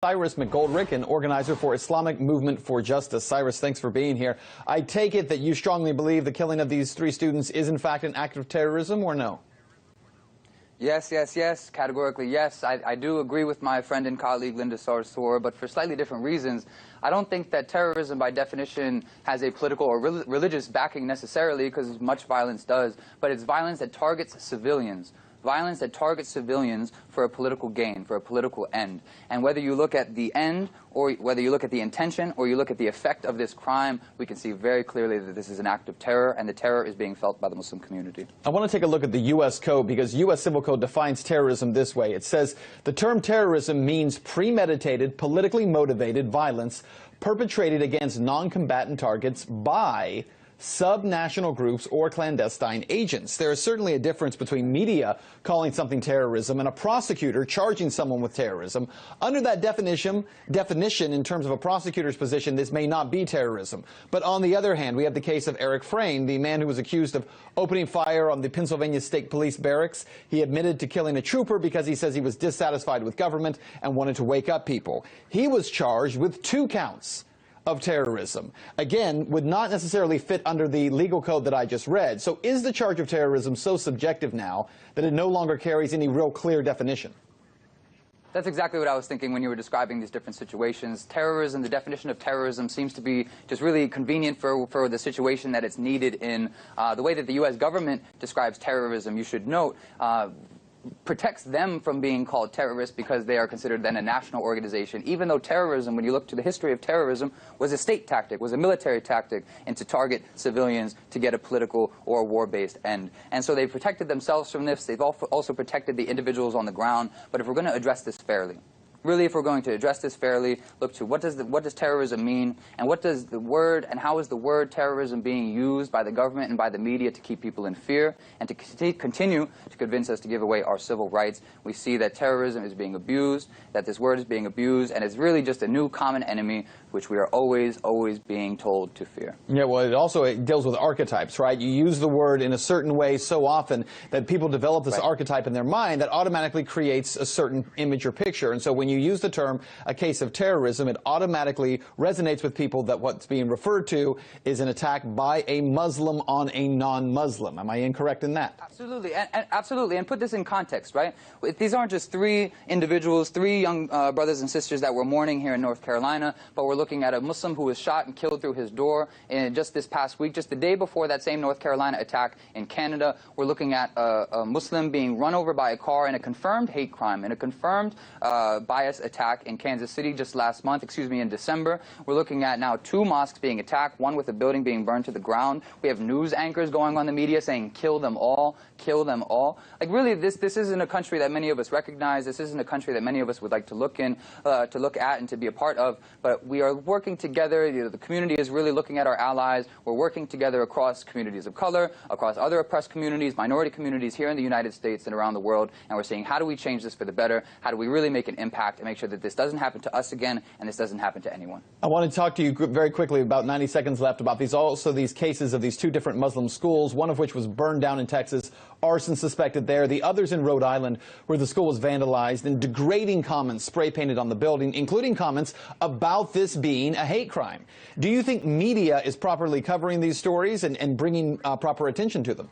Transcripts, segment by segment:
Cyrus McGoldrick, an organizer for Islamic Movement for Justice. Cyrus, thanks for being here. I take it that you strongly believe the killing of these 3 students is in fact an act of terrorism, or no? Yes. Categorically, yes. I do agree with my friend and colleague Linda Sarsour, but for slightly different reasons. I don't think that terrorism, by definition, has a political or religious backing necessarily, because much violence does, but it's violence that targets civilians. Violence that targets civilians for a political gain, for a political end. And whether you look at the end, or whether you look at the intention, or you look at the effect of this crime, we can see very clearly that this is an act of terror, and the terror is being felt by the Muslim community. I want to take a look at the U.S. Code, because U.S. Civil Code defines terrorism this way. It says the term terrorism means premeditated, politically motivated violence perpetrated against non-combatant targets by subnational groups or clandestine agents. There is certainly a difference between media calling something terrorism and a prosecutor charging someone with terrorism. Under that definition, in terms of a prosecutor's position, this may not be terrorism. But on the other hand, we have the case of Eric Frayne, the man who was accused of opening fire on the Pennsylvania State Police barracks. He admitted to killing a trooper because he says he was dissatisfied with government and wanted to wake up people. He was charged with 2 counts of terrorism. Again, would not necessarily fit under the legal code that I just read. So is the charge of terrorism so subjective now that it no longer carries any real clear definition? That's exactly what I was thinking when you were describing these different situations. Terrorism, the definition of terrorism seems to be just really convenient for the situation that it's needed in. The way that the U.S. government describes terrorism, you should note, protects them from being called terrorists because they are considered then a national organization, even though terrorism, when you look to the history of terrorism, was a state tactic, was a military tactic, and to target civilians to get a political or war-based end. And so they've protected themselves from this. They've also protected the individuals on the ground. But if we're going to address this fairly, really, if we're going to address this fairly, look to what does terrorism mean, and what does the word, and how is the word terrorism being used by the government and by the media to keep people in fear and to continue to convince us to give away our civil rights. We see that terrorism is being abused, that this word is being abused, and it's really just a new common enemy which we are always being told to fear. Yeah, well, it deals with archetypes, right? You use the word in a certain way so often that people develop this archetype in their mind that automatically creates a certain image or picture. And so when you use the term a case of terrorism, it automatically resonates with people that what's being referred to is an attack by a Muslim on a non-Muslim. Am I incorrect in that? Absolutely, absolutely. And put this in context, right? These aren't just 3 individuals, 3 young brothers and sisters that were mourning here in North Carolina, but we're looking at a Muslim who was shot and killed through his door in just this past week, just the day before that same North Carolina attack in Canada. We're looking at a Muslim being run over by a car in a confirmed hate crime, in a confirmed bias attack in Kansas City just last month, in December. We're looking at now 2 mosques being attacked, one with a building being burned to the ground. We have news anchors going on the media saying, kill them all, kill them all. Like, really, this isn't a country that many of us recognize. This isn't a country that many of us would like to look at and to be a part of. But we are working together. You know, the community is really looking at our allies. We're working together across communities of color, across other oppressed communities, minority communities here in the United States and around the world. And we're saying, how do we change this for the better? How do we really make an impact and make sure that this doesn't happen to us again and this doesn't happen to anyone? I want to talk to you very quickly, about 90 seconds left, about these cases of these 2 different Muslim schools, one of which was burned down in Texas, arson suspected there, the others in Rhode Island, where the school was vandalized and degrading comments spray painted on the building, including comments about this being a hate crime. Do you think media is properly covering these stories and bringing proper attention to them?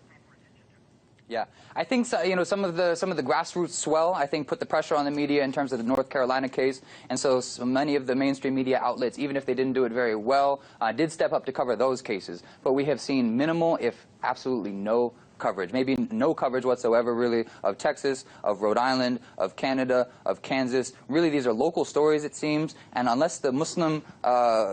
Yeah, I think so, some of the grassroots swell, I think, put the pressure on the media in terms of the North Carolina case, and so many of the mainstream media outlets, even if they didn't do it very well, did step up to cover those cases. But we have seen minimal, if absolutely no coverage, maybe no coverage whatsoever, really, of Texas, of Rhode Island, of Canada, of Kansas. Really, these are local stories, it seems, and unless the Muslim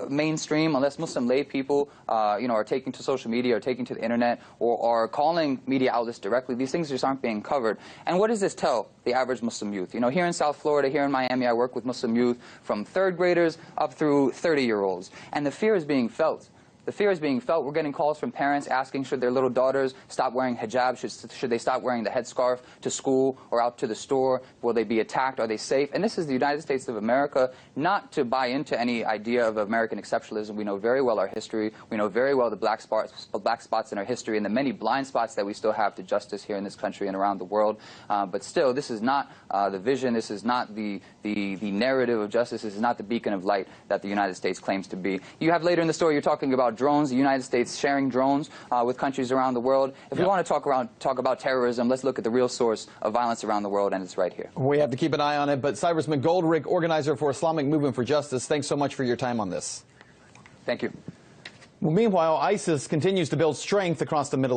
mainstream, unless Muslim lay people, are taking to social media or taking to the internet or are calling media outlets directly, these things just aren't being covered. And what does this tell the average Muslim youth? Here in South Florida, here in Miami, I work with Muslim youth from 3rd graders up through 30-year-olds, and the fear is being felt. The fear is being felt. We're getting calls from parents asking should their little daughters stop wearing hijab, should they stop wearing the headscarf to school or out to the store? Will they be attacked? Are they safe? And this is the United States of America, not to buy into any idea of American exceptionalism. We know very well our history. We know very well the black spots in our history and the many blind spots that we still have to justice here in this country and around the world. But still, this is not the vision. This is not the narrative of justice. This is not the beacon of light that the United States claims to be. You have later in the story, you're talking about drones, the United States sharing drones with countries around the world. If we want to talk about terrorism, let's look at the real source of violence around the world, and it's right here. We have to keep an eye on it. But Cyrus McGoldrick, organizer for Islamic Movement for Justice, thanks so much for your time on this. Thank you. Well, meanwhile, ISIS continues to build strength across the Middle East.